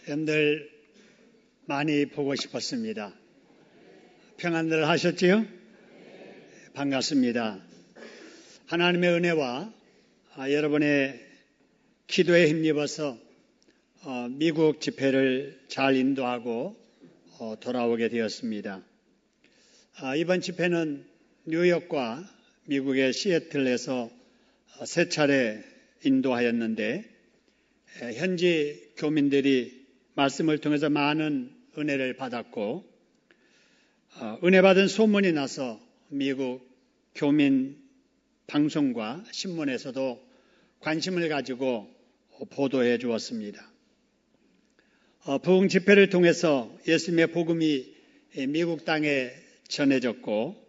여러분들 많이 보고 싶었습니다. 평안들 하셨지요? 반갑습니다. 하나님의 은혜와 여러분의 기도에 힘입어서 미국 집회를 잘 인도하고 돌아오게 되었습니다. 이번 집회는 뉴욕과 미국의 시애틀에서 세 차례 인도하였는데 현지 교민들이 말씀을 통해서 많은 은혜를 받았고 은혜 받은 소문이 나서 미국 교민 방송과 신문에서도 관심을 가지고 보도해 주었습니다. 부흥 집회를 통해서 예수님의 복음이 미국 땅에 전해졌고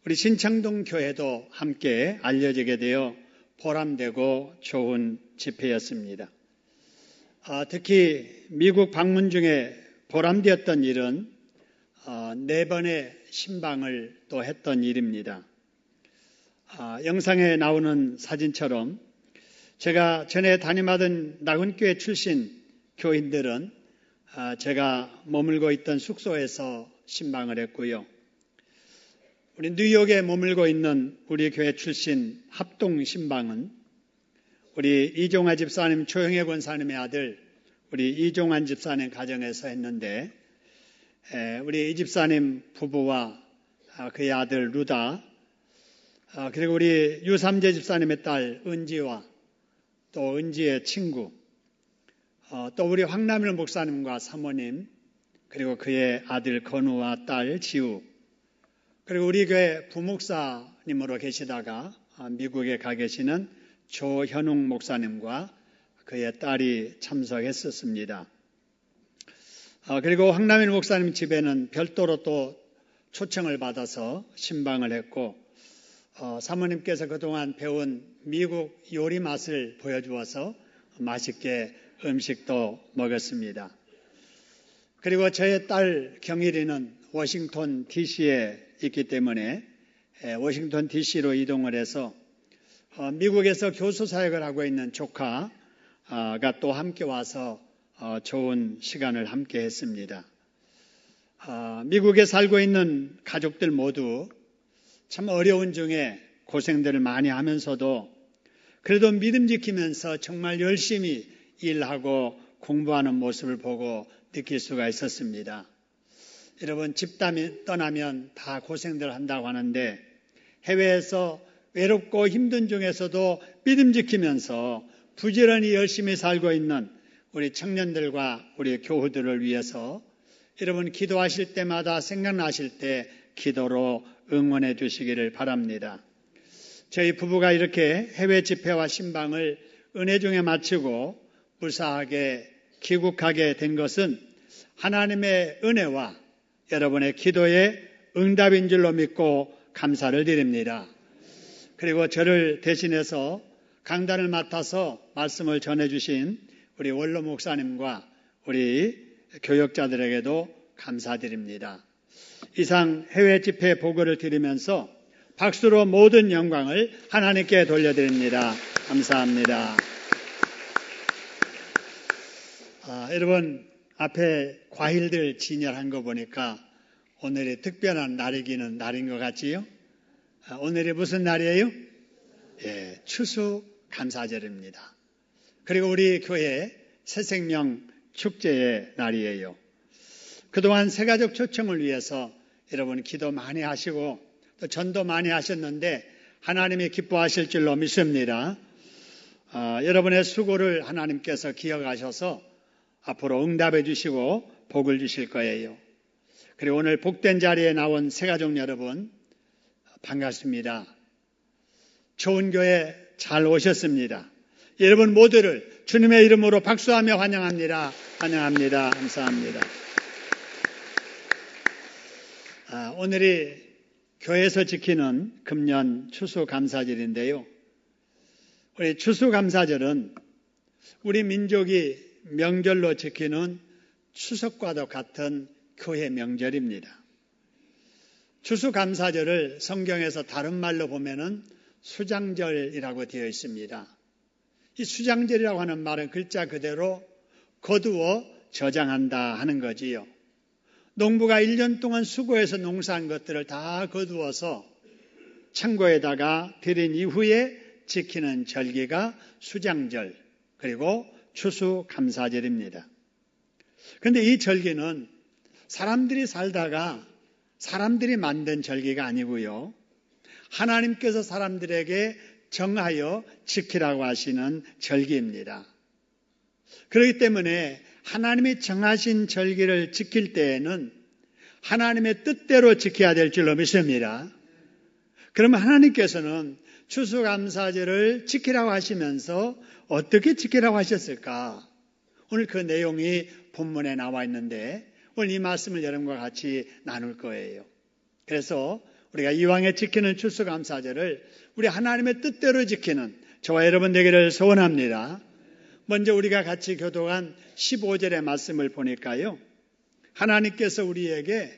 우리 신창동 교회도 함께 알려지게 되어 보람되고 좋은 집회였습니다. 특히 미국 방문 중에 보람되었던 일은 4번의 신방을 또 했던 일입니다. 영상에 나오는 사진처럼 제가 전에 담임하던 나훈교회 출신 교인들은 제가 머물고 있던 숙소에서 신방을 했고요. 우리 뉴욕에 머물고 있는 우리 교회 출신 합동 신방은 우리 이종환 집사님, 조영애 권사님의 아들 우리 이종환 집사님 가정에서 했는데 우리 이 집사님 부부와 그의 아들 루다 그리고 우리 유삼재 집사님의 딸 은지와 또 은지의 친구 또 우리 황남일 목사님과 사모님 그리고 그의 아들 건우와 딸 지우 그리고 우리 교회 부목사님으로 계시다가 미국에 가 계시는 조현웅 목사님과 그의 딸이 참석했었습니다. 그리고 황남일 목사님 집에는 별도로 또 초청을 받아서 신방을 했고 사모님께서 그동안 배운 미국 요리 맛을 보여주어서 맛있게 음식도 먹었습니다. 그리고 저의 딸 경일이는 워싱턴 DC에 있기 때문에 워싱턴 DC로 이동을 해서 미국에서 교수 사역을 하고 있는 조카가 또 함께 와서 좋은 시간을 함께 했습니다. 미국에 살고 있는 가족들 모두 참 어려운 중에 고생들을 많이 하면서도 그래도 믿음 지키면서 정말 열심히 일하고 공부하는 모습을 보고 느낄 수가 있었습니다. 여러분 집 떠나면 다 고생들 한다고 하는데 해외에서 외롭고 힘든 중에서도 믿음 지키면서 부지런히 열심히 살고 있는 우리 청년들과 우리 교우들을 위해서 여러분 기도하실 때마다 생각나실 때 기도로 응원해 주시기를 바랍니다. 저희 부부가 이렇게 해외 집회와 신방을 은혜 중에 마치고 무사하게 귀국하게 된 것은 하나님의 은혜와 여러분의 기도의 응답인 줄로 믿고 감사를 드립니다. 그리고 저를 대신해서 강단을 맡아서 말씀을 전해주신 우리 원로 목사님과 우리 교역자들에게도 감사드립니다. 이상 해외 집회 보고를 드리면서 박수로 모든 영광을 하나님께 돌려드립니다. 감사합니다. 여러분 앞에 과일들 진열한 거 보니까 오늘이 특별한 날이기는 날인 것 같지요? 오늘이 무슨 날이에요? 예, 추수감사절입니다. 그리고 우리 교회 새생명 축제의 날이에요. 그동안 새가족 초청을 위해서 여러분 기도 많이 하시고 또 전도 많이 하셨는데 하나님이 기뻐하실 줄로 믿습니다. 여러분의 수고를 하나님께서 기억하셔서 앞으로 응답해 주시고 복을 주실 거예요. 그리고 오늘 복된 자리에 나온 새가족 여러분 반갑습니다. 좋은 교회 잘 오셨습니다. 여러분 모두를 주님의 이름으로 박수하며 환영합니다. 환영합니다. 감사합니다. 오늘이 교회에서 지키는 금년 추수감사절인데요. 우리 추수감사절은 우리 민족이 명절로 지키는 추석과도 같은 교회 명절입니다. 추수감사절을 성경에서 다른 말로 보면은 수장절이라고 되어 있습니다. 이 수장절이라고 하는 말은 글자 그대로 거두어 저장한다 하는 거지요. 농부가 1년 동안 수고해서 농사한 것들을 다 거두어서 창고에다가 들인 이후에 지키는 절기가 수장절 그리고 추수감사절입니다. 그런데 이 절기는 사람들이 살다가 사람들이 만든 절기가 아니고요. 하나님께서 사람들에게 정하여 지키라고 하시는 절기입니다. 그렇기 때문에 하나님이 정하신 절기를 지킬 때에는 하나님의 뜻대로 지켜야 될 줄로 믿습니다. 그러면 하나님께서는 추수감사절을 지키라고 하시면서 어떻게 지키라고 하셨을까? 오늘 그 내용이 본문에 나와 있는데 오늘 이 말씀을 여러분과 같이 나눌 거예요. 그래서 우리가 이왕에 지키는 추수감사절을 우리 하나님의 뜻대로 지키는 저와 여러분 되기를 소원합니다. 먼저 우리가 같이 교독한 15절의 말씀을 보니까요. 하나님께서 우리에게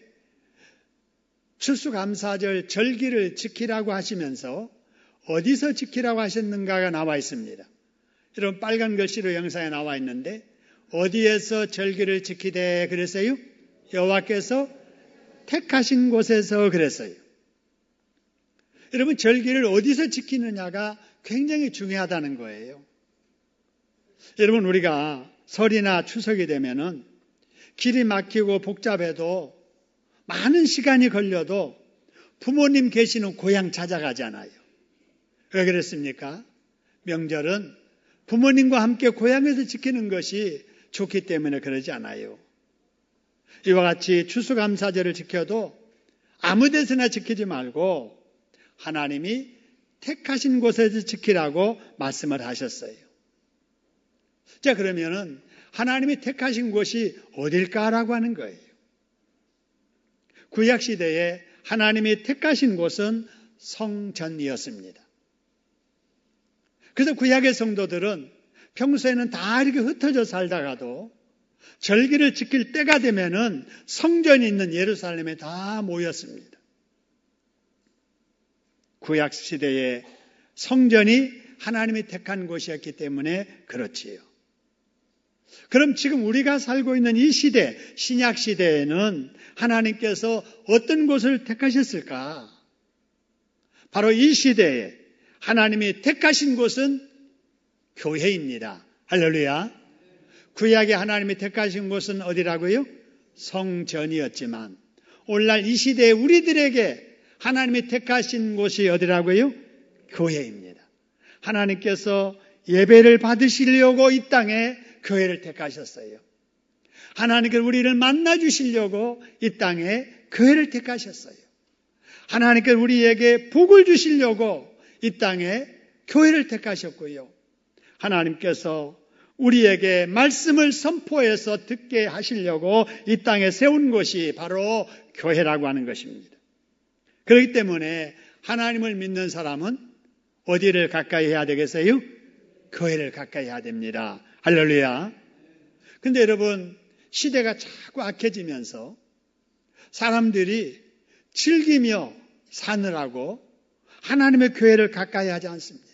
추수감사절 절기를 지키라고 하시면서 어디서 지키라고 하셨는가가 나와 있습니다. 여러분 빨간 글씨로 영상에 나와 있는데 어디에서 절기를 지키되 그랬어요? 여호와께서 택하신 곳에서 그랬어요. 여러분 절기를 어디서 지키느냐가 굉장히 중요하다는 거예요. 여러분 우리가 설이나 추석이 되면은 길이 막히고 복잡해도 많은 시간이 걸려도 부모님 계시는 고향 찾아가잖아요. 왜 그랬습니까? 명절은 부모님과 함께 고향에서 지키는 것이 좋기 때문에 그러지 않아요. 이와 같이 추수감사절을 지켜도 아무 데서나 지키지 말고 하나님이 택하신 곳에서 지키라고 말씀을 하셨어요. 자, 그러면은 하나님이 택하신 곳이 어딜까라고 하는 거예요. 구약시대에 하나님이 택하신 곳은 성전이었습니다. 그래서 구약의 성도들은 평소에는 다 이렇게 흩어져 살다가도 절기를 지킬 때가 되면은 성전이 있는 예루살렘에 다 모였습니다. 구약시대의 성전이 하나님이 택한 곳이었기 때문에 그렇지요. 그럼 지금 우리가 살고 있는 이 시대, 신약시대에는 하나님께서 어떤 곳을 택하셨을까? 바로 이 시대에 하나님이 택하신 곳은 교회입니다. 할렐루야. 구약에 하나님이 택하신 곳은 어디라고요? 성전이었지만 오늘날 이 시대에 우리들에게 하나님이 택하신 곳이 어디라고요? 교회입니다. 하나님께서 예배를 받으시려고 이 땅에 교회를 택하셨어요. 하나님께서 우리를 만나주시려고 이 땅에 교회를 택하셨어요. 하나님께서 우리에게 복을 주시려고 이 땅에 교회를 택하셨고요. 하나님께서 우리에게 말씀을 선포해서 듣게 하시려고 이 땅에 세운 곳이 바로 교회라고 하는 것입니다. 그렇기 때문에 하나님을 믿는 사람은 어디를 가까이 해야 되겠어요? 교회를 가까이 해야 됩니다. 할렐루야. 근데 여러분, 시대가 자꾸 악해지면서 사람들이 즐기며 사느라고 하나님의 교회를 가까이 하지 않습니다.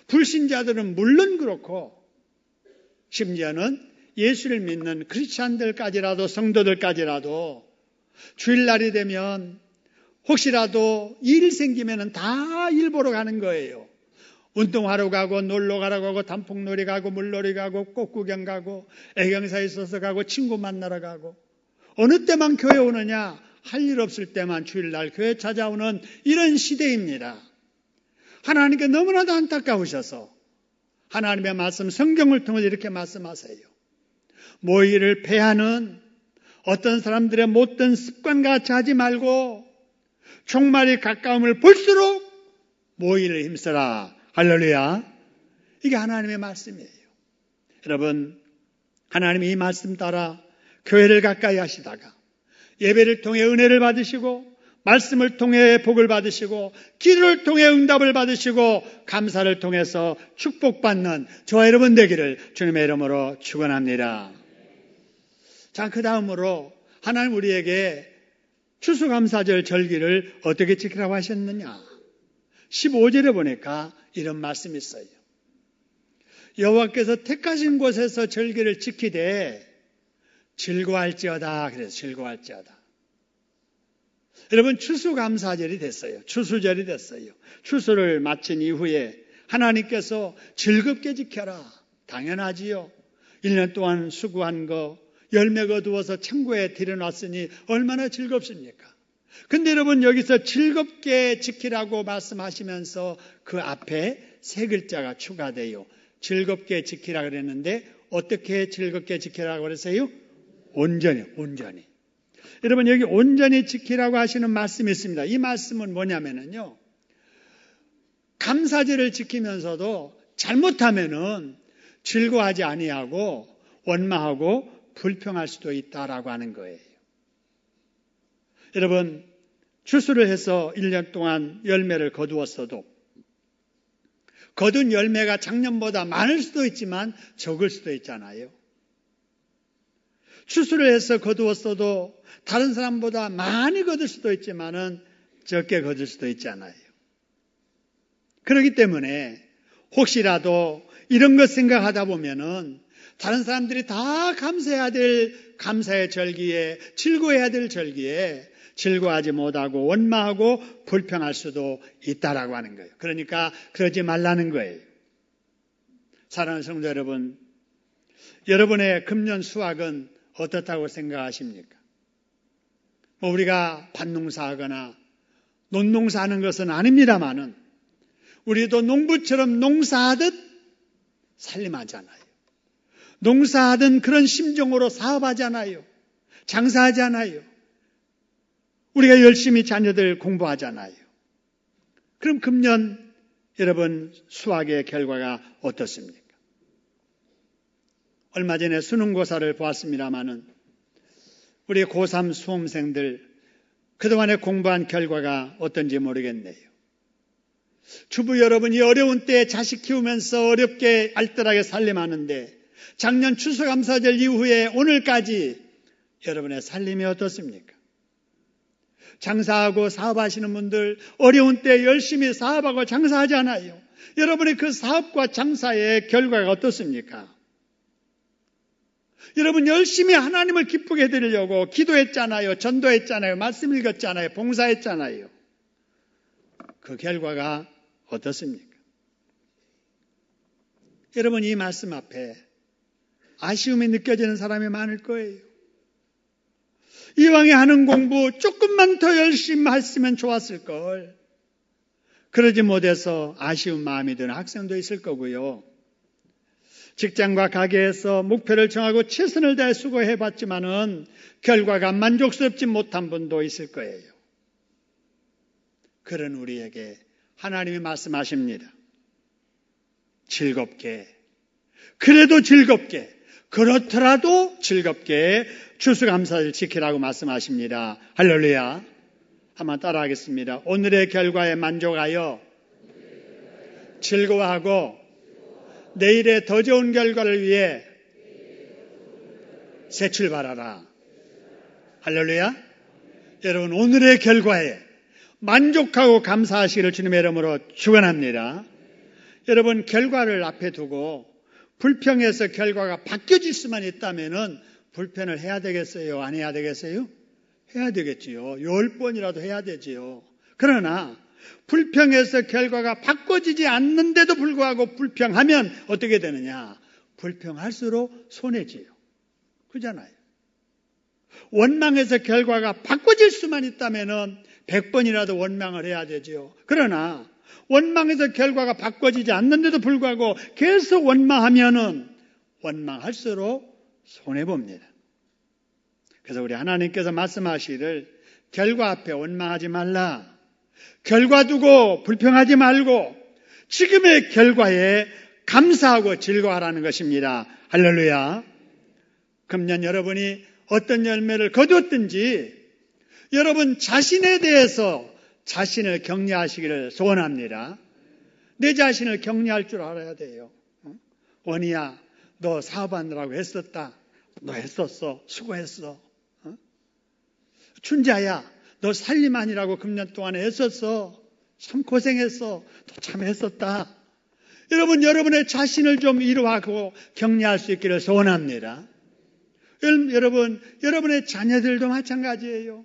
불신자들은 물론 그렇고 심지어는 예수를 믿는 크리스찬들까지라도 성도들까지라도 주일날이 되면 혹시라도 일 생기면 다 일 보러 가는 거예요. 운동하러 가고 놀러 가러 가고 단풍놀이 가고 물놀이 가고 꽃구경 가고 애경사에 있어서 가고 친구 만나러 가고 어느 때만 교회 오느냐 할 일 없을 때만 주일날 교회 찾아오는 이런 시대입니다. 하나님께 너무나도 안타까우셔서 하나님의 말씀 성경을 통해 이렇게 말씀하세요. 모이를 패하는 어떤 사람들의 못된 습관과 같이 하지 말고 종말이 가까움을 볼수록 모이를 힘써라. 할렐루야. 이게 하나님의 말씀이에요. 여러분, 하나님이 이 말씀 따라 교회를 가까이 하시다가 예배를 통해 은혜를 받으시고 말씀을 통해 복을 받으시고 기도를 통해 응답을 받으시고 감사를 통해서 축복받는 저와 여러분 되기를 주님의 이름으로 축원합니다. 자, 그 다음으로 하나님 우리에게 추수감사절 절기를 어떻게 지키라고 하셨느냐? 15절에 보니까 이런 말씀이 있어요. 여호와께서 택하신 곳에서 절기를 지키되 즐거워할지어다. 그래서 즐거워할지어다. 여러분, 추수감사절이 됐어요. 추수절이 됐어요. 추수를 마친 이후에 하나님께서 즐겁게 지켜라. 당연하지요. 1년 동안 수고한 거 열매 거두어서 창고에 들여놨으니 얼마나 즐겁습니까? 근데 여러분, 여기서 즐겁게 지키라고 말씀하시면서 그 앞에 세 글자가 추가돼요. 즐겁게 지키라 그랬는데 어떻게 즐겁게 지키라고 그랬어요? 온전히, 온전히. 여러분, 여기 온전히 지키라고 하시는 말씀이 있습니다. 이 말씀은 뭐냐면요, 감사절을 지키면서도 잘못하면은 즐거워하지 아니하고 원망하고 불평할 수도 있다라고 하는 거예요. 여러분, 추수를 해서 1년 동안 열매를 거두었어도 거둔 열매가 작년보다 많을 수도 있지만 적을 수도 있잖아요. 추수를 해서 거두었어도 다른 사람보다 많이 거둘 수도 있지만은 적게 거둘 수도 있잖아요. 그렇기 때문에 혹시라도 이런 것 생각하다 보면은 다른 사람들이 다 감사해야 될 감사의 절기에, 즐거워해야 될 절기에 즐거워하지 못하고 원망하고 불평할 수도 있다라고 하는 거예요. 그러니까 그러지 말라는 거예요. 사랑하는 성도 여러분, 여러분의 금년 수확은 어떻다고 생각하십니까? 우리가 밭농사하거나 논농사하는 것은 아닙니다만은 우리도 농부처럼 농사하듯 살림하잖아요. 농사하던 그런 심정으로 사업하잖아요. 장사하잖아요. 우리가 열심히 자녀들 공부하잖아요. 그럼 금년 여러분 수학의 결과가 어떻습니까? 얼마 전에 수능고사를 보았습니다마는 우리 고3 수험생들 그동안에 공부한 결과가 어떤지 모르겠네요. 주부 여러분이 어려운 때 자식 키우면서 어렵게 알뜰하게 살림하는데 작년 추수감사절 이후에 오늘까지 여러분의 살림이 어떻습니까? 장사하고 사업하시는 분들 어려운 때 열심히 사업하고 장사하잖아요. 여러분의 그 사업과 장사의 결과가 어떻습니까? 여러분 열심히 하나님을 기쁘게 해드리려고 기도했잖아요. 전도했잖아요. 말씀 읽었잖아요. 봉사했잖아요. 그 결과가 어떻습니까? 여러분 이 말씀 앞에 아쉬움이 느껴지는 사람이 많을 거예요. 이왕에 하는 공부 조금만 더 열심히 했으면 좋았을 걸. 그러지 못해서 아쉬운 마음이 드는 학생도 있을 거고요. 직장과 가게에서 목표를 정하고 최선을 다해 수고해봤지만은 결과가 만족스럽지 못한 분도 있을 거예요. 그런 우리에게 하나님이 말씀하십니다. 즐겁게, 그래도 즐겁게, 그렇더라도 즐겁게 추수감사를 지키라고 말씀하십니다. 할렐루야. 한번 따라하겠습니다. 오늘의 결과에 만족하여 즐거워하고 내일의 더 좋은 결과를 위해 새 출발하라. 할렐루야. 여러분 오늘의 결과에 만족하고 감사하시기를 주님의 이름으로 축원합니다. 여러분 결과를 앞에 두고 불평해서 결과가 바뀌어질 수만 있다면은 불평을 해야 되겠어요? 안 해야 되겠어요? 해야 되겠지요. 10번이라도 해야 되지요. 그러나 불평해서 결과가 바꿔지지 않는데도 불구하고 불평하면 어떻게 되느냐? 불평할수록 손해지요. 그잖아요. 원망해서 결과가 바꿔질 수만 있다면은 100번이라도 원망을 해야 되지요. 그러나 원망해서 결과가 바꿔지지 않는데도 불구하고 계속 원망하면은 원망할수록 손해봅니다. 그래서 우리 하나님께서 말씀하시기를 결과 앞에 원망하지 말라. 결과 두고 불평하지 말고 지금의 결과에 감사하고 즐거워하라는 것입니다. 할렐루야. 금년 여러분이 어떤 열매를 거두었든지 여러분 자신에 대해서 자신을 격려하시기를 소원합니다. 내 자신을 격려할 줄 알아야 돼요. 원희야, 너 사업하느라고 했었다. 너 했었어. 수고했어. 춘자야, 너 살림하느라고 금년 동안에 했었어. 참 고생했어. 너 참 했었다. 여러분, 여러분의 자신을 좀 위로하고 격려할 수 있기를 소원합니다. 여러분, 여러분의 자녀들도 마찬가지예요.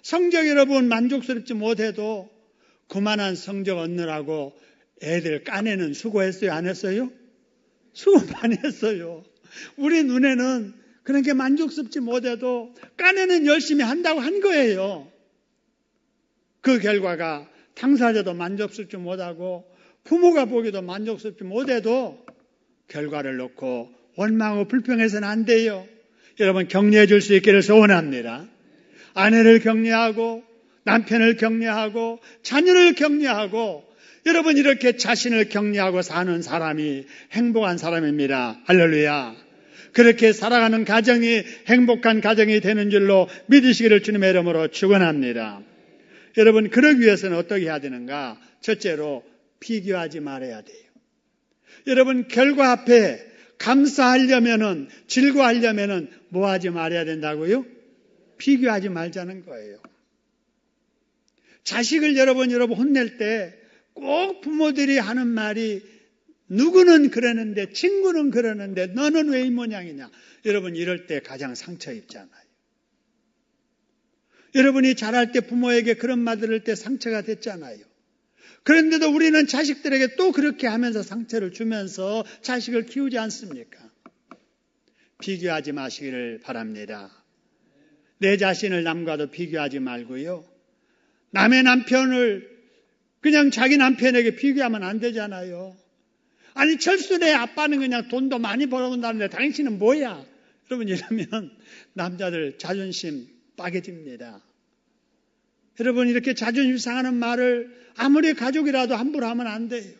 성적 여러분 만족스럽지 못해도 그만한 성적 얻느라고 애들 까내는 수고했어요? 안 했어요? 수고 많이 했어요. 우리 눈에는 그런 게 만족스럽지 못해도 까내는 열심히 한다고 한 거예요. 그 결과가 당사자도 만족스럽지 못하고 부모가 보기도 만족스럽지 못해도 결과를 놓고 원망하고 불평해서는 안 돼요. 여러분 격려해 줄 수 있기를 소원합니다. 아내를 격려하고 남편을 격려하고 자녀를 격려하고 여러분 이렇게 자신을 격려하고 사는 사람이 행복한 사람입니다. 할렐루야. 그렇게 살아가는 가정이 행복한 가정이 되는 줄로 믿으시기를 주님의 이름으로 축원합니다. 여러분 그러기 위해서는 어떻게 해야 되는가? 첫째로 비교하지 말아야 돼요. 여러분 결과 앞에 감사하려면은 즐거워하려면은 뭐 하지 말아야 된다고요? 비교하지 말자는 거예요. 자식을 여러분 혼낼 때 꼭 부모들이 하는 말이 누구는 그러는데 친구는 그러는데 너는 왜 이 모양이냐. 여러분 이럴 때 가장 상처 입잖아요. 여러분이 자랄 때 부모에게 그런 말 들을 때 상처가 됐잖아요. 그런데도 우리는 자식들에게 또 그렇게 하면서 상처를 주면서 자식을 키우지 않습니까? 비교하지 마시기를 바랍니다. 내 자신을 남과도 비교하지 말고요. 남의 남편을 그냥 자기 남편에게 비교하면 안 되잖아요. 아니 철수네 아빠는 그냥 돈도 많이 벌어온다는데 당신은 뭐야? 여러분 이러면 남자들 자존심 빠개집니다. 여러분 이렇게 자존심 상하는 말을 아무리 가족이라도 함부로 하면 안 돼요.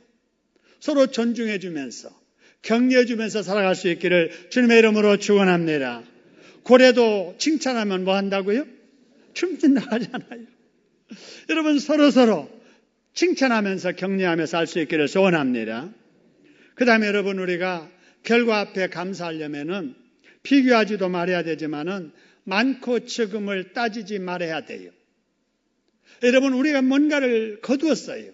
서로 존중해 주면서 격려해 주면서 살아갈 수 있기를 주님의 이름으로 축원합니다. 고래도 칭찬하면 뭐 한다고요? 춤춘다고 하잖아요. 여러분 서로 칭찬하면서 격려하며 살 수 있기를 소원합니다. 그 다음에 여러분 우리가 결과 앞에 감사하려면은 비교하지도 말아야 되지만은 많고 적음을 따지지 말아야 돼요. 여러분 우리가 뭔가를 거두었어요.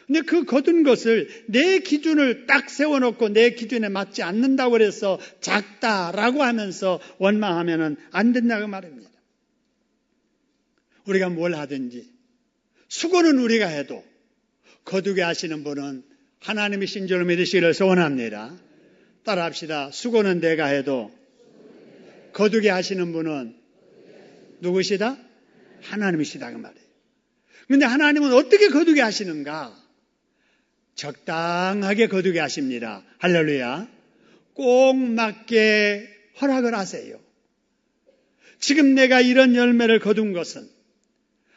근데 그 거둔 것을 내 기준을 딱 세워놓고 내 기준에 맞지 않는다고 해서 작다라고 하면서 원망하면은 안 된다고 말입니다. 우리가 뭘 하든지 수고는 우리가 해도 거두게 하시는 분은 하나님이신 줄 믿으시기를 소원합니다. 따라합시다. 수고는 내가 해도 거두게 하시는 분은 누구시다? 하나님이시다 그 말이에요. 그런데 하나님은 어떻게 거두게 하시는가? 적당하게 거두게 하십니다. 할렐루야. 꼭 맞게 허락을 하세요. 지금 내가 이런 열매를 거둔 것은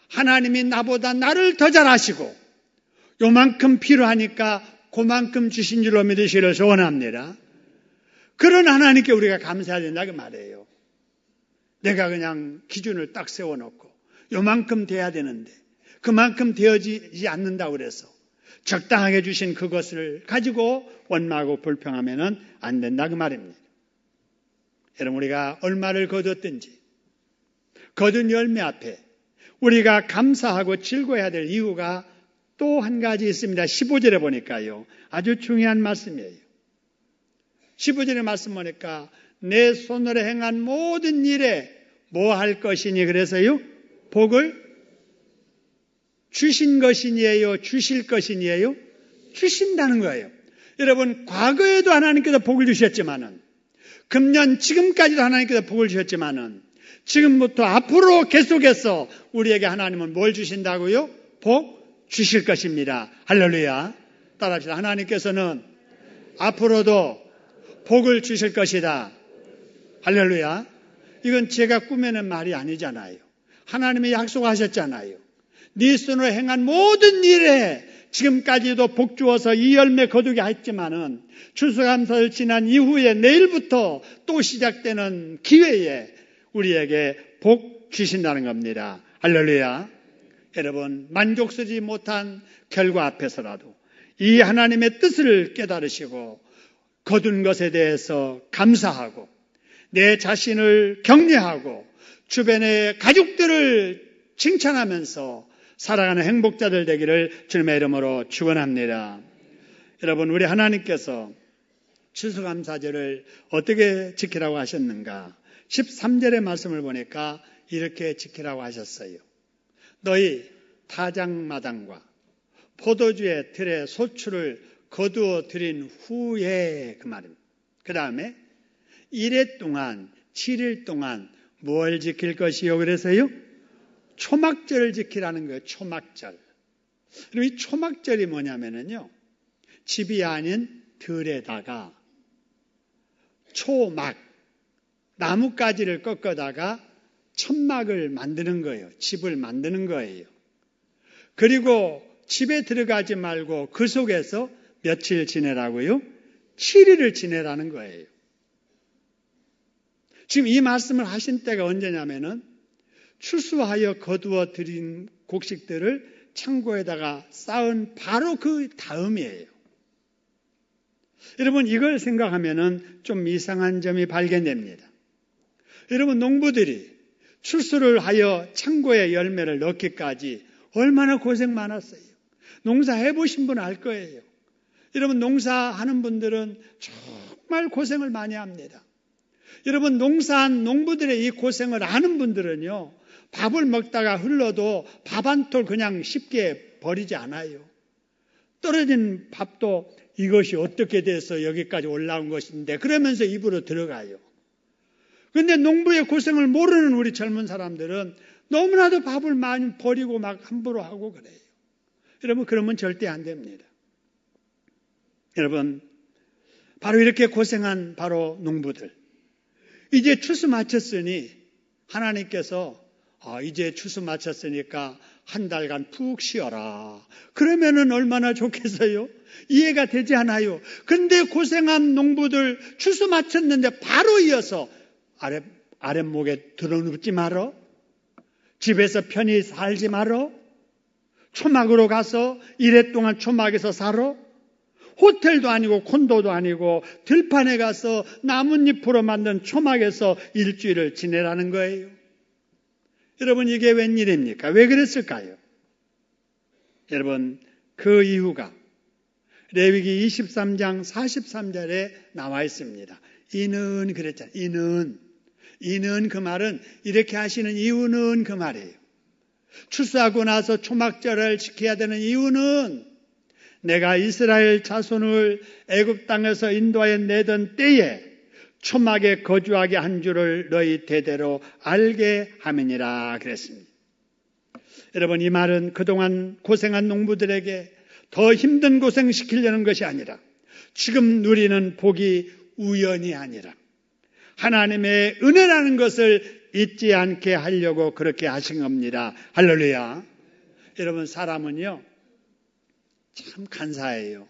하나님이 나보다 나를 더 잘 아시고 요만큼 필요하니까 그만큼 주신 줄로 믿으시기를 소원합니다. 그런 하나님께 우리가 감사해야 된다 그 말이에요. 내가 그냥 기준을 딱 세워놓고 요만큼 돼야 되는데 그만큼 되어지지 않는다고 그래서 적당하게 주신 그것을 가지고 원망하고 불평하면 안 된다 그 말입니다. 여러분 우리가 얼마를 거뒀든지 거둔 열매 앞에 우리가 감사하고 즐거워해야 될 이유가 또 한 가지 있습니다. 15절에 보니까요. 아주 중요한 말씀이에요. 15절의 말씀 보니까 내 손으로 행한 모든 일에 뭐 할 것이니 그래서요? 복을 주신 것이니에요? 주실 것이니에요? 주신다는 거예요. 여러분 과거에도 하나님께서 복을 주셨지만은 금년 지금까지도 하나님께서 복을 주셨지만은 지금부터 앞으로 계속해서 우리에게 하나님은 뭘 주신다고요? 복 주실 것입니다. 할렐루야. 따라합시다. 하나님께서는 앞으로도 복을 주실 것이다. 할렐루야. 이건 제가 꾸며낸 말이 아니잖아요. 하나님이 약속하셨잖아요. 네 손으로 행한 모든 일에 지금까지도 복 주어서 이 열매 거두게 했지만은 추수감사를 지난 이후에 내일부터 또 시작되는 기회에 우리에게 복 주신다는 겁니다. 할렐루야. 여러분 만족스럽지 못한 결과 앞에서라도 이 하나님의 뜻을 깨달으시고 거둔 것에 대해서 감사하고 내 자신을 격려하고 주변의 가족들을 칭찬하면서 살아가는 행복자들 되기를 주님의 이름으로 축원합니다. 여러분 우리 하나님께서 추수감사절을 어떻게 지키라고 하셨는가? 13절의 말씀을 보니까 이렇게 지키라고 하셨어요. 너희 타작마당과 포도주의 틀에 소출을 거두어 들인 후에, 그 말입니다. 그 다음에 1회 동안 7일 동안 뭘 지킬 것이요? 그래서요? 초막절을 지키라는 거예요. 초막절. 그리고 이 초막절이 뭐냐면요, 집이 아닌 들에다가 초막, 나뭇가지를 꺾어다가 천막을 만드는 거예요. 집을 만드는 거예요. 그리고 집에 들어가지 말고 그 속에서 며칠 지내라고요? 7일을 지내라는 거예요. 지금 이 말씀을 하신 때가 언제냐면은 추수하여 거두어 들인 곡식들을 창고에다가 쌓은 바로 그 다음이에요. 여러분, 이걸 생각하면은 좀 이상한 점이 발견됩니다. 여러분, 농부들이 추수를 하여 창고에 열매를 넣기까지 얼마나 고생 많았어요. 농사 해보신 분 알 거예요. 여러분, 농사하는 분들은 정말 고생을 많이 합니다. 여러분, 농사한 농부들의 이 고생을 아는 분들은요, 밥을 먹다가 흘러도 밥 한 톨 그냥 쉽게 버리지 않아요. 떨어진 밥도 이것이 어떻게 돼서 여기까지 올라온 것인데 그러면서 입으로 들어가요. 그런데 농부의 고생을 모르는 우리 젊은 사람들은 너무나도 밥을 많이 버리고 막 함부로 하고 그래요. 여러분, 그러면 절대 안 됩니다. 여러분, 바로 이렇게 고생한 바로 농부들, 이제 추수 마쳤으니 하나님께서 이제 추수 마쳤으니까 한 달간 푹 쉬어라. 그러면은 얼마나 좋겠어요? 이해가 되지 않아요. 그런데 고생한 농부들 추수 마쳤는데 바로 이어서 아랫목에 드러눕지 말어. 집에서 편히 살지 말어. 초막으로 가서 1회 동안 초막에서 살아. 호텔도 아니고 콘도도 아니고 들판에 가서 나뭇잎으로 만든 초막에서 일주일을 지내라는 거예요. 여러분, 이게 웬일입니까? 왜 그랬을까요? 여러분, 그 이유가 레위기 23장 43절에 나와 있습니다. 이는 그랬잖아요. 이는 그 말은 이렇게 하시는 이유는 그 말이에요. 추수하고 나서 초막절을 지켜야 되는 이유는 내가 이스라엘 자손을 애굽 땅에서 인도하여 내던 때에 초막에 거주하게 한 줄을 너희 대대로 알게 함이니라 그랬습니다. 여러분, 이 말은 그동안 고생한 농부들에게 더 힘든 고생 시키려는 것이 아니라 지금 누리는 복이 우연이 아니라 하나님의 은혜라는 것을 잊지 않게 하려고 그렇게 하신 겁니다. 할렐루야. 여러분, 사람은요 참 간사해요.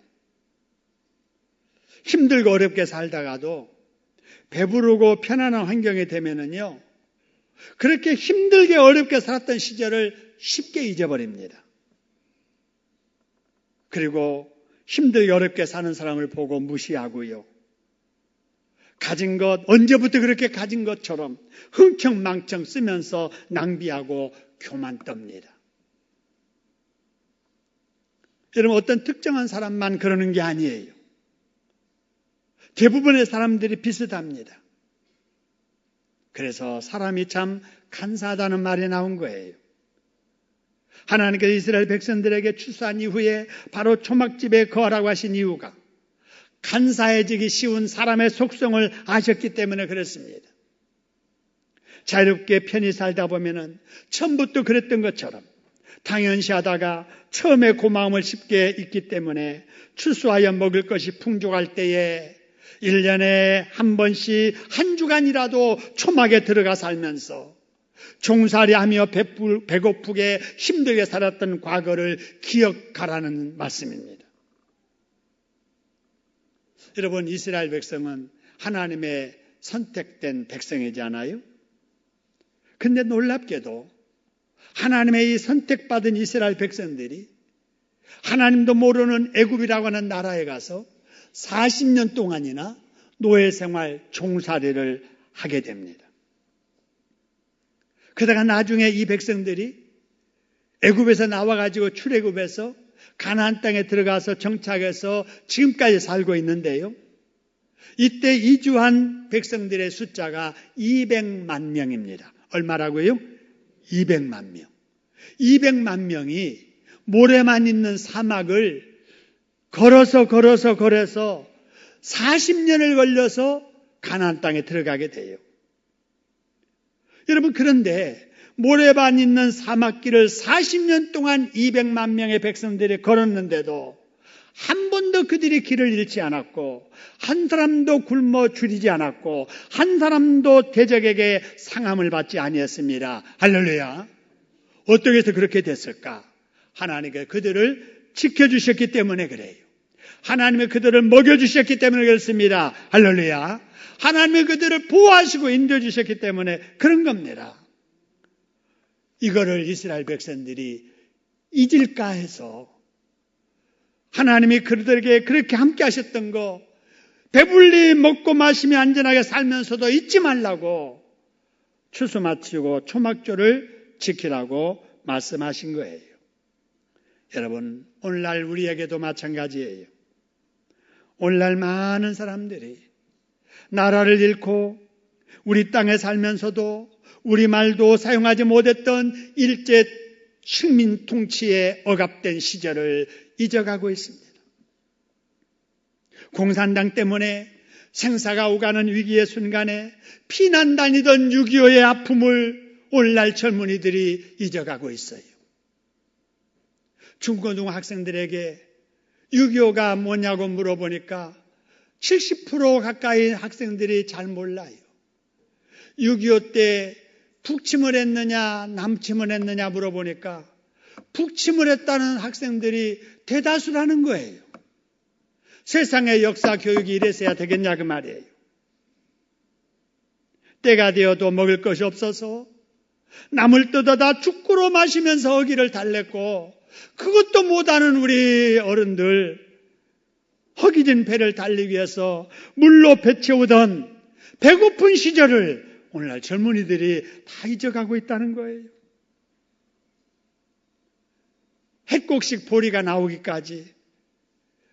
힘들고 어렵게 살다가도 배부르고 편안한 환경이 되면은요, 그렇게 힘들게 어렵게 살았던 시절을 쉽게 잊어버립니다. 그리고 힘들게 어렵게 사는 사람을 보고 무시하고요. 가진 것, 언제부터 그렇게 가진 것처럼 흥청망청 쓰면서 낭비하고 교만 떱니다. 여러분, 어떤 특정한 사람만 그러는 게 아니에요. 대부분의 사람들이 비슷합니다. 그래서 사람이 참 간사하다는 말이 나온 거예요. 하나님께서 이스라엘 백성들에게 추수한 이후에 바로 초막집에 거하라고 하신 이유가 간사해지기 쉬운 사람의 속성을 아셨기 때문에 그렇습니다. 자유롭게 편히 살다 보면은 처음부터 그랬던 것처럼 당연시하다가 처음에 고마움을 쉽게 잊기 때문에 추수하여 먹을 것이 풍족할 때에 1년에 한 번씩 한 주간이라도 초막에 들어가 살면서 종살이하며 배고프게 힘들게 살았던 과거를 기억하라는 말씀입니다. 여러분, 이스라엘 백성은 하나님의 선택된 백성이잖아요. 근데 놀랍게도 하나님의 이 선택받은 이스라엘 백성들이 하나님도 모르는 애굽이라고 하는 나라에 가서 40년 동안이나 노예 생활 종살이를 하게 됩니다. 그러다가 나중에 이 백성들이 애굽에서 나와가지고 출애굽해서 가나안 땅에 들어가서 정착해서 지금까지 살고 있는데요. 이때 이주한 백성들의 숫자가 200만 명입니다. 얼마라고요? 200만 명. 200만 명이 모래만 있는 사막을 걸어서 40년을 걸려서 가나안 땅에 들어가게 돼요. 여러분, 그런데 모래만 있는 사막길을 40년 동안 200만 명의 백성들이 걸었는데도 한 번도 그들이 길을 잃지 않았고, 한 사람도 굶어 줄이지 않았고, 한 사람도 대적에게 상함을 받지 아니했습니다. 할렐루야. 어떻게 해서 그렇게 됐을까? 하나님께 그들을 지켜주셨기 때문에 그래요. 하나님이 그들을 먹여주셨기 때문에 그렇습니다. 할렐루야. 하나님이 그들을 보호하시고 인도해주셨기 때문에 그런 겁니다. 이거를 이스라엘 백성들이 잊을까 해서 하나님이 그들에게 그렇게 함께 하셨던 거, 배불리 먹고 마시며 안전하게 살면서도 잊지 말라고 추수 마치고 초막절을 지키라고 말씀하신 거예요. 여러분, 오늘날 우리에게도 마찬가지예요. 오늘날 많은 사람들이 나라를 잃고 우리 땅에 살면서도 우리말도 사용하지 못했던 일제 식민 통치에 억압된 시절을 잊어가고 있습니다. 공산당 때문에 생사가 오가는 위기의 순간에 피난 다니던 6.25의 아픔을 오늘날 젊은이들이 잊어가고 있어요. 중고등 학생들에게 6.25가 뭐냐고 물어보니까 70% 가까이 학생들이 잘 몰라요. 6.25 때 북침을 했느냐 남침을 했느냐 물어보니까 북침을 했다는 학생들이 대다수라는 거예요. 세상의 역사 교육이 이래서야 되겠냐 그 말이에요. 때가 되어도 먹을 것이 없어서 남을 뜯어다 죽구로 마시면서 어기를 달랬고, 그것도 못하는 우리 어른들, 허기진 배를 달리기 위해서 물로 배 채우던 배고픈 시절을 오늘날 젊은이들이 다 잊어가고 있다는 거예요. 햇곡식 보리가 나오기까지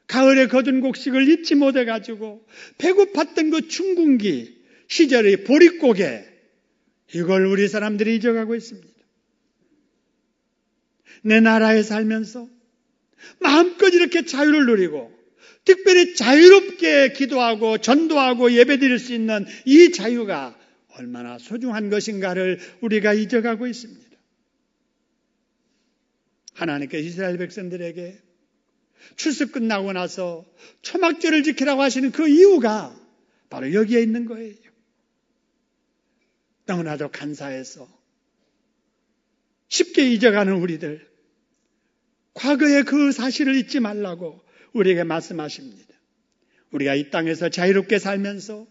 가을에 거둔 곡식을 잊지 못해가지고 배고팠던 그 춘궁기 시절의 보릿고개, 이걸 우리 사람들이 잊어가고 있습니다. 내 나라에 살면서 마음껏 이렇게 자유를 누리고 특별히 자유롭게 기도하고 전도하고 예배드릴 수 있는 이 자유가 얼마나 소중한 것인가를 우리가 잊어가고 있습니다. 하나님께서 이스라엘 백성들에게 추수 끝나고 나서 초막절을 지키라고 하시는 그 이유가 바로 여기에 있는 거예요. 너무나도 간사해서 쉽게 잊어가는 우리들, 과거의 그 사실을 잊지 말라고 우리에게 말씀하십니다. 우리가 이 땅에서 자유롭게 살면서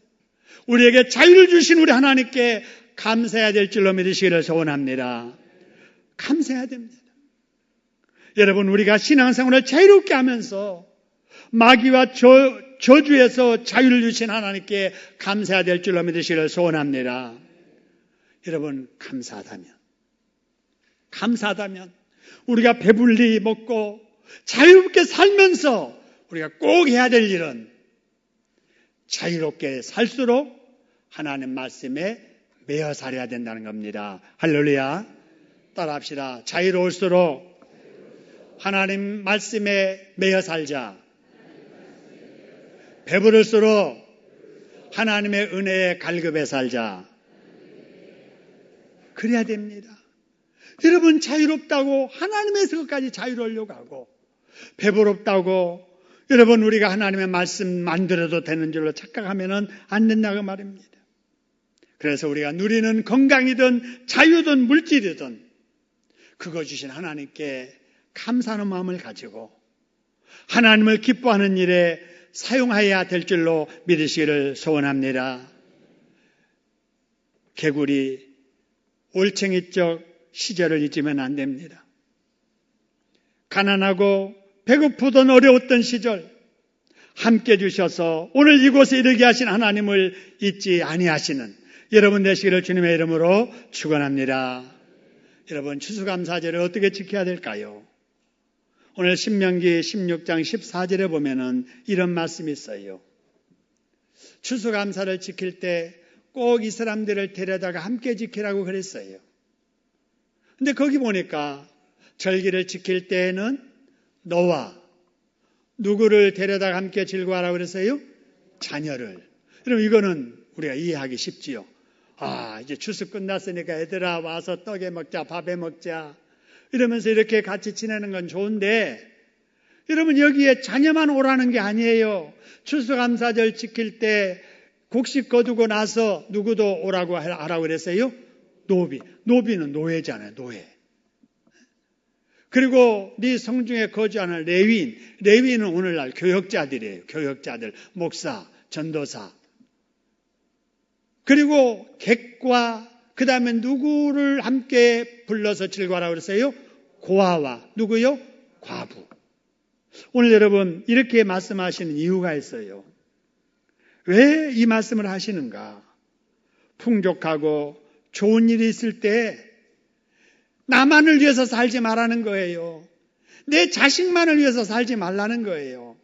우리에게 자유를 주신 우리 하나님께 감사해야 될 줄로 믿으시기를 소원합니다. 감사해야 됩니다. 여러분, 우리가 신앙생활을 자유롭게 하면서 마귀와 저주에서 자유를 주신 하나님께 감사해야 될 줄로 믿으시기를 소원합니다. 여러분, 감사하다면 우리가 배불리 먹고 자유롭게 살면서 우리가 꼭 해야 될 일은 자유롭게 살수록 하나님 말씀에 매여 살아야 된다는 겁니다. 할렐루야. 따라합시다. 자유로울수록 하나님 말씀에 매여 살자. 배부를수록 하나님의 은혜에 갈급해 살자. 그래야 됩니다. 여러분, 자유롭다고 하나님에서까지 자유로우려고 하고, 배부럽다고 여러분 우리가 하나님의 말씀 만들어도 되는 줄로 착각하면 안 된다고 말입니다. 그래서 우리가 누리는 건강이든 자유든 물질이든 그거 주신 하나님께 감사하는 마음을 가지고 하나님을 기뻐하는 일에 사용해야 될 줄로 믿으시기를 소원합니다. 개구리 올챙이적 시절을 잊으면 안 됩니다. 가난하고 배고프던 어려웠던 시절 함께 주셔서 오늘 이곳에 이르게 하신 하나님을 잊지 아니하시는 여러분 되시기를 주님의 이름으로 축원합니다. 여러분, 추수감사절을 어떻게 지켜야 될까요? 오늘 신명기 16장 14절에 보면은 이런 말씀이 있어요. 추수감사를 지킬 때 꼭 이 사람들을 데려다가 함께 지키라고 그랬어요. 근데 거기 보니까 절기를 지킬 때에는 너와 누구를 데려다가 함께 즐거워하라고 그랬어요? 자녀를. 그럼 이거는 우리가 이해하기 쉽지요. 이제 추수 끝났으니까 얘들아 와서 떡에 먹자, 밥에 먹자. 이러면서 이렇게 같이 지내는 건 좋은데, 여러분 여기에 자녀만 오라는 게 아니에요. 추수감사절 지킬 때 곡식 거두고 나서 누구도 오라고 하라고 그랬어요? 노비는 노예잖아요, 노예. 그리고 네 성중에 거주하는 레위인은 오늘날 교역자들이에요. 교역자들, 목사, 전도사. 그리고 객과 그 다음에 누구를 함께 불러서 즐거워하라고 그랬어요? 고아와 누구요? 과부. 오늘 여러분 이렇게 말씀하시는 이유가 있어요. 왜 이 말씀을 하시는가? 풍족하고 좋은 일이 있을 때 나만을 위해서 살지 말라는 거예요. 내 자식만을 위해서 살지 말라는 거예요.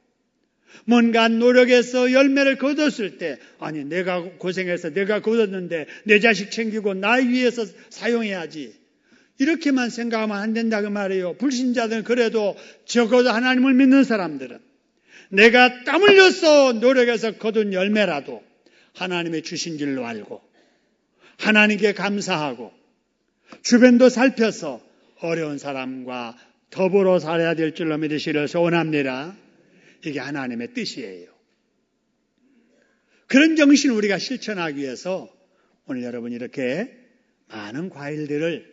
뭔가 노력해서 열매를 거뒀을 때, 아니 내가 고생해서 내가 거뒀는데 내 자식 챙기고 나 위해서 사용해야지. 이렇게만 생각하면 안 된다고 말이에요. 불신자들은 그래도 적어도 하나님을 믿는 사람들은 내가 땀 흘려서 노력해서 거둔 열매라도 하나님의 주신 줄로 알고 하나님께 감사하고 주변도 살펴서 어려운 사람과 더불어 살아야 될 줄로 믿으시기를 소원합니다. 이게 하나님의 뜻이에요. 그런 정신을 우리가 실천하기 위해서 오늘 여러분 이렇게 많은 과일들을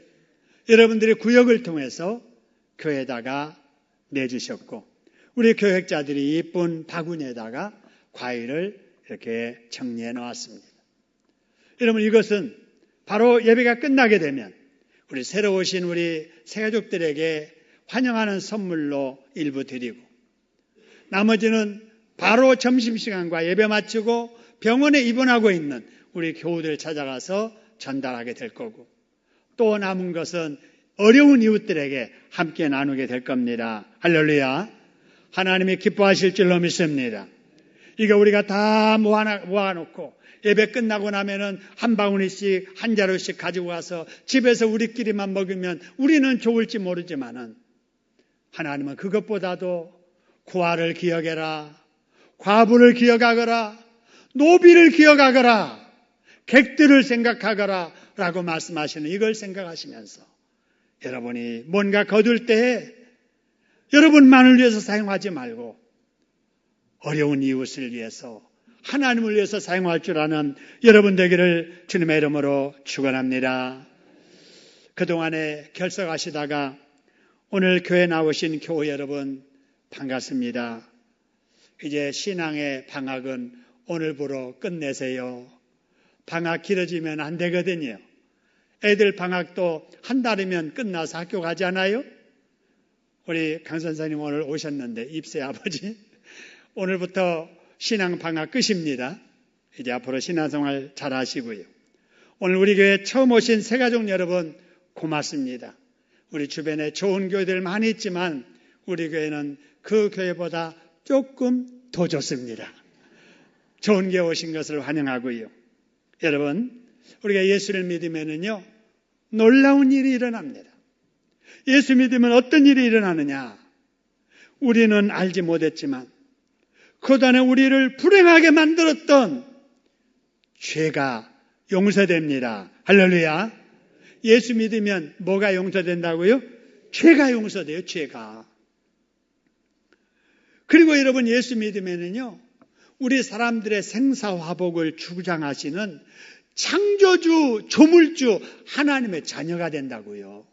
여러분들의 구역을 통해서 교회에다가 내주셨고 우리 교역자들이 예쁜 바구니에다가 과일을 이렇게 정리해 놓았습니다. 여러분 이것은 바로 예배가 끝나게 되면 우리 새로 오신 우리 새가족들에게 환영하는 선물로 일부 드리고 나머지는 바로 점심시간과 예배 마치고 병원에 입원하고 있는 우리 교우들 찾아가서 전달하게 될 거고 또 남은 것은 어려운 이웃들에게 함께 나누게 될 겁니다. 할렐루야. 하나님이 기뻐하실 줄로 믿습니다. 이거 우리가 다 모아놓고 예배 끝나고 나면은 한 바구니씩 한 자루씩 가지고 와서 집에서 우리끼리만 먹으면 우리는 좋을지 모르지만은 하나님은 그것보다도 고아를 기억해라, 과부를 기억하거라, 노비를 기억하거라, 객들을 생각하거라 라고 말씀하시는 이걸 생각하시면서 여러분이 뭔가 거둘 때 여러분만을 위해서 사용하지 말고 어려운 이웃을 위해서 하나님을 위해서 사용할 줄 아는 여러분 되기를 주님의 이름으로 축원합니다. 그동안에 결석하시다가 오늘 교회 나오신 교우 여러분 반갑습니다. 이제 신앙의 방학은 오늘부로 끝내세요. 방학 길어지면 안 되거든요. 애들 방학도 한 달이면 끝나서 학교 가잖아요. 우리 강 선생님 오늘 오셨는데 입새 아버지 오늘부터 신앙 방학 끝입니다. 이제 앞으로 신앙생활 잘 하시고요. 오늘 우리 교회 처음 오신 새가족 여러분 고맙습니다. 우리 주변에 좋은 교회들 많이 있지만 우리 교회는 그 교회보다 조금 더 좋습니다. 좋은 교회 오신 것을 환영하고요. 여러분 우리가 예수를 믿으면은요 놀라운 일이 일어납니다. 예수 믿으면 어떤 일이 일어나느냐? 우리는 알지 못했지만 그동안에 우리를 불행하게 만들었던 죄가 용서됩니다. 할렐루야. 예수 믿으면 뭐가 용서된다고요? 죄가 용서돼요. 죄가. 그리고 여러분 예수 믿으면은요 우리 사람들의 생사화복을 주장하시는 창조주, 조물주 하나님의 자녀가 된다고요.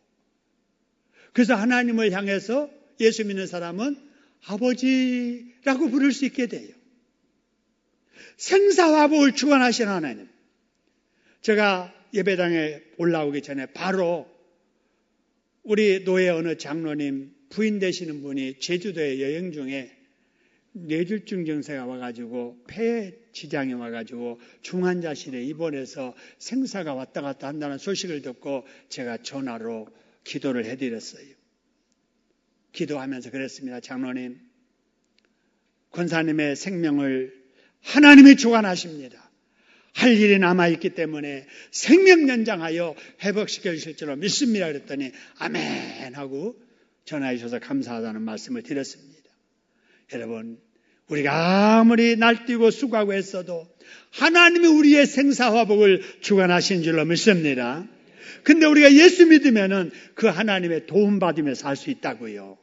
그래서 하나님을 향해서 예수 믿는 사람은 아버지라고 부를 수 있게 돼요. 생사화복을 주관하시는 하나님. 제가 예배당에 올라오기 전에 바로 우리 노예 어느 장로님 부인 되시는 분이 제주도에 여행 중에 뇌졸중 증세가 와가지고 폐 지장이 와가지고 중환자실에 입원해서 생사가 왔다 갔다 한다는 소식을 듣고 제가 전화로 기도를 해드렸어요. 기도하면서 그랬습니다. 장로님, 권사님의 생명을 하나님이 주관하십니다. 할 일이 남아있기 때문에 생명 연장하여 회복시켜 주실 줄로 믿습니다. 그랬더니 아멘 하고 전화해 주셔서 감사하다는 말씀을 드렸습니다. 여러분, 우리가 아무리 날뛰고 수고하고 했어도 하나님이 우리의 생사화복을 주관하신 줄로 믿습니다. 근데 우리가 예수 믿으면은 그 하나님의 도움받으며 살 수 있다고요.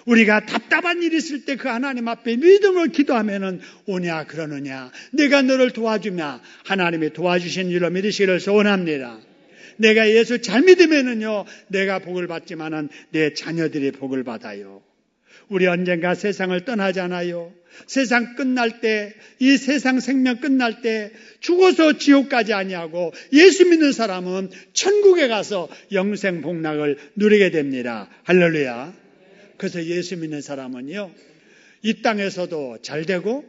우리가 답답한 일이 있을 때 그 하나님 앞에 믿음으로 기도하면은 오냐 그러느냐, 내가 너를 도와주며 하나님이 도와주신 줄로 믿으시기를 소원합니다. 내가 예수 잘 믿으면은요, 내가 복을 받지만은 내 자녀들이 복을 받아요. 우리 언젠가 세상을 떠나잖아요. 세상 끝날 때, 이 세상 생명 끝날 때 죽어서 지옥 가지 아니하고 예수 믿는 사람은 천국에 가서 영생 복락을 누리게 됩니다. 할렐루야. 그래서 예수 믿는 사람은요, 이 땅에서도 잘 되고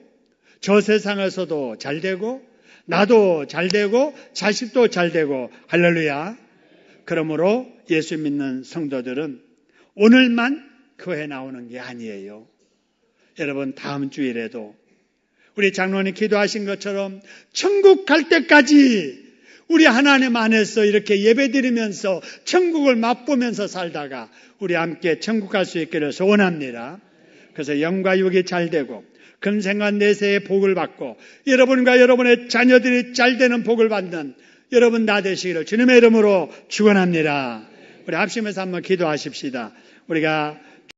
저 세상에서도 잘 되고 나도 잘 되고 자식도 잘 되고, 할렐루야. 그러므로 예수 믿는 성도들은 오늘만 교회 나오는 게 아니에요. 여러분, 다음 주일에도 우리 장로님 기도하신 것처럼 천국 갈 때까지 우리 하나님 안에서 이렇게 예배드리면서 천국을 맛보면서 살다가 우리 함께 천국 갈 수 있기를 소원합니다. 그래서 영과 육이 잘 되고 금생과 내세의 복을 받고 여러분과 여러분의 자녀들이 잘 되는 복을 받는 여러분 다 되시기를 주님의 이름으로 축원합니다. 우리 합심해서 한번 기도하십시다. 우리가